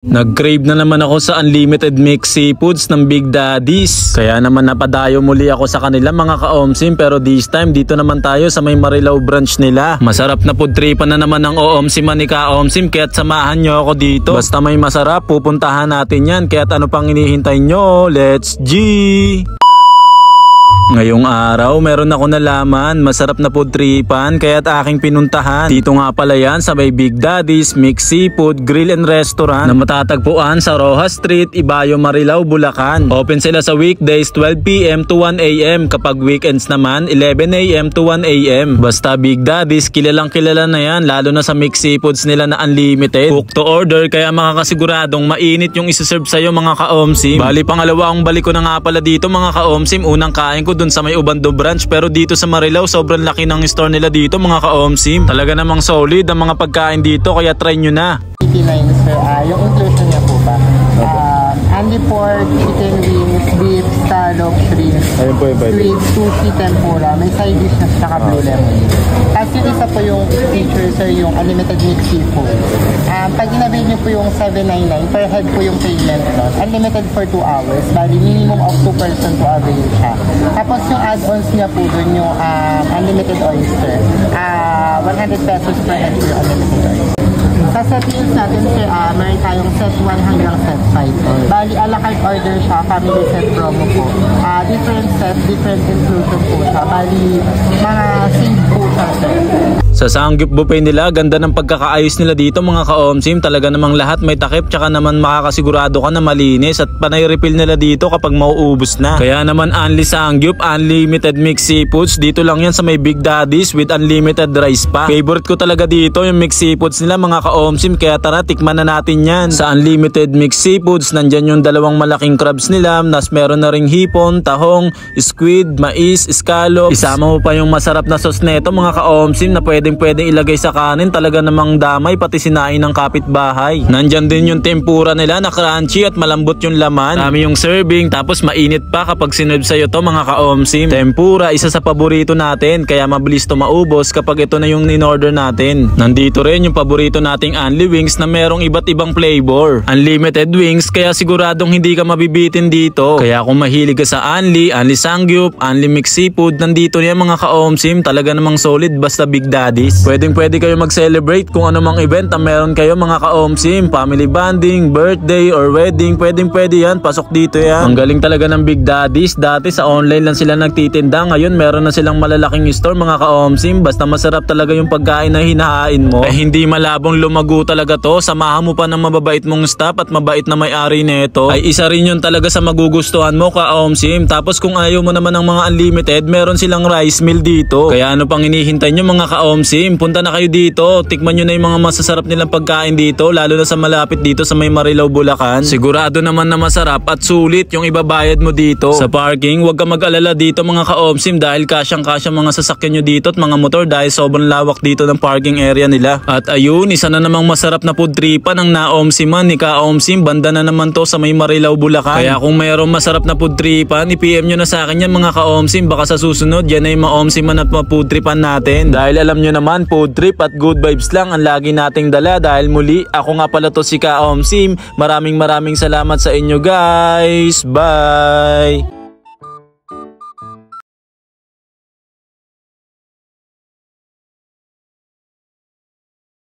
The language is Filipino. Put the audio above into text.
Nag-crave na naman ako sa unlimited mixed seafoods ng Big Daddy's. Kaya naman napadayo muli ako sa kanila mga ka-OMSIM, pero this time dito naman tayo sa may Marilao branch nila. Masarap na food tripan na naman ng OMSIM ni ka-OMSIM, kaya't samahan nyo ako dito. Basta may masarap, pupuntahan natin yan. Kaya't ano pang hinihintay nyo? Let's G! Ngayong araw, meron ako nalaman, masarap na food tripan kaya't aking pinuntahan. Dito nga pala yan sa may Big Daddy's Mixed Seafood Grill and Restaurant na matatagpuan sa Rojas Street, Ibayo, Marilao, Bulacan. Open sila sa weekdays 12 PM to 1 AM. Kapag weekends naman, 11 AM to 1 AM. Basta Big Daddy's, kilalang kilala na yan, lalo na sa mixed seafoods nila na unlimited. Cook to order, kaya makakasiguradong mainit yung isiserve sa'yo mga ka-OMSIM. Bali pangalawa ang balik ko na nga pala dito mga ka-OMSIM. Unang kain ko dun sa may Ubando branch, pero dito sa Marilao sobrang laki ng store nila dito mga ka-OMSIM. Talaga namang solid ang mga pagkain dito, kaya try nyo na. 89 sir, yung inclusion niya po ba? Only pork, chicken wings, beef, scallop, shrimp, squid, sushi, tempura, may side dish na saka blue lemon. Tapos yung isa po yung feature sir, yung unlimited mixed seafood. Pag inabil niyo po yung 799, per head po yung payment nun. Unlimited for 2 hours, bali minimum of 2 person to avail siya. Tapos yung add-ons niya po dun yung unlimited oyster. 100 pesos per head po yung unlimited oyster. Sa set meals natin sir, meron tayong set 1 hanggang set 5. Bali, a la carte order siya, family set promo po. Different set, different inclusion po siya. Bali, mga save po siya sir. Sa Sangyup buffet nila, ganda ng pagkakaayos nila dito mga ka-OMSIM. Talaga namang lahat may takip, tsaka naman makakasigurado ka na malinis at panay refill nila dito kapag mauubos na. Kaya naman only Sangyup, unlimited mixed seafoods. Dito lang yan sa may Big Daddy's with unlimited rice pa. Favorite ko talaga dito yung mixed seafoods nila mga ka-OMSIM, kaya tara tikman na natin yan. Sa unlimited mixed seafoods, nandyan yung dalawang malaking crabs nila, nas meron na ring hipon, tahong, squid, mais, scallop. Isama mo pa yung masarap na sauce neto mga ka-OMSIM na pwedeng ilagay sa kanin. Talaga namang damay, pati sinain ng kapitbahay. Nandyan din yung tempura nila na crunchy at malambot yung laman. Dami yung serving, tapos mainit pa kapag sinerve sa'yo to mga ka-OMSIM. Tempura, isa sa paborito natin, kaya mabilis to maubos kapag ito na yung in-order natin. Nandito rin yung paborito nating Unli Wings na merong iba't ibang flavor. Unlimited wings, kaya siguradong hindi ka mabibitin dito. Kaya kung mahilig ka sa Unli Sangyup, Unli Mixed Seafood, nandito niya mga ka-OMSIM. Talaga namang solid basta Big Daddy. Pwede kayo mag-celebrate kung anumang event na meron kayo mga ka-OMSIM. Family bonding, birthday or wedding, pwede yan, pasok dito yan. Ang galing talaga ng Big Daddy's. Dati sa online lang sila nagtitinda, ngayon meron na silang malalaking store mga ka-OMSIM. Basta masarap talaga yung pagkain na hinahain mo. Hindi malabong lumago talaga to. Samahan mo pa ng mababait mong staff at mabait na may-ari nito, ay isa rin yun talaga sa magugustuhan mo ka-OMSIM. Tapos kung ayaw mo naman ng mga unlimited, meron silang rice meal dito. Kaya ano pang hinihintay nyo mga ka-OMSIM? Punta na kayo dito, tikman nyo na yung mga masasarap nilang pagkain dito, lalo na sa malapit dito sa may Marilao, Bulacan. Sigurado naman na masarap at sulit yung ibabayad mo dito. Sa parking, huwag ka mag-alala dito mga ka-OMSIM, dahil kasyang-kasyang mga sasakyan nyo dito at mga motor, dahil sobrang lawak dito ng parking area nila. At ayun, isa na namang masarap na food tripan ng na-OMSIMan ni ka-OMSIM. Banda na naman to sa may Marilao, Bulacan. Kaya kung mayroong masarap na food tripan, i-PM nyo na sa akin yan mga ka-OMSIM. Baka sa susunod, yan ay ma-OMSIMan at ma-food tripan natin. Dahil alam nyo naman, food trip at good vibes lang ang lagi nating dala. Dahil muli, ako nga pala to si ka-OMSIM. Maraming salamat sa inyo guys. Bye!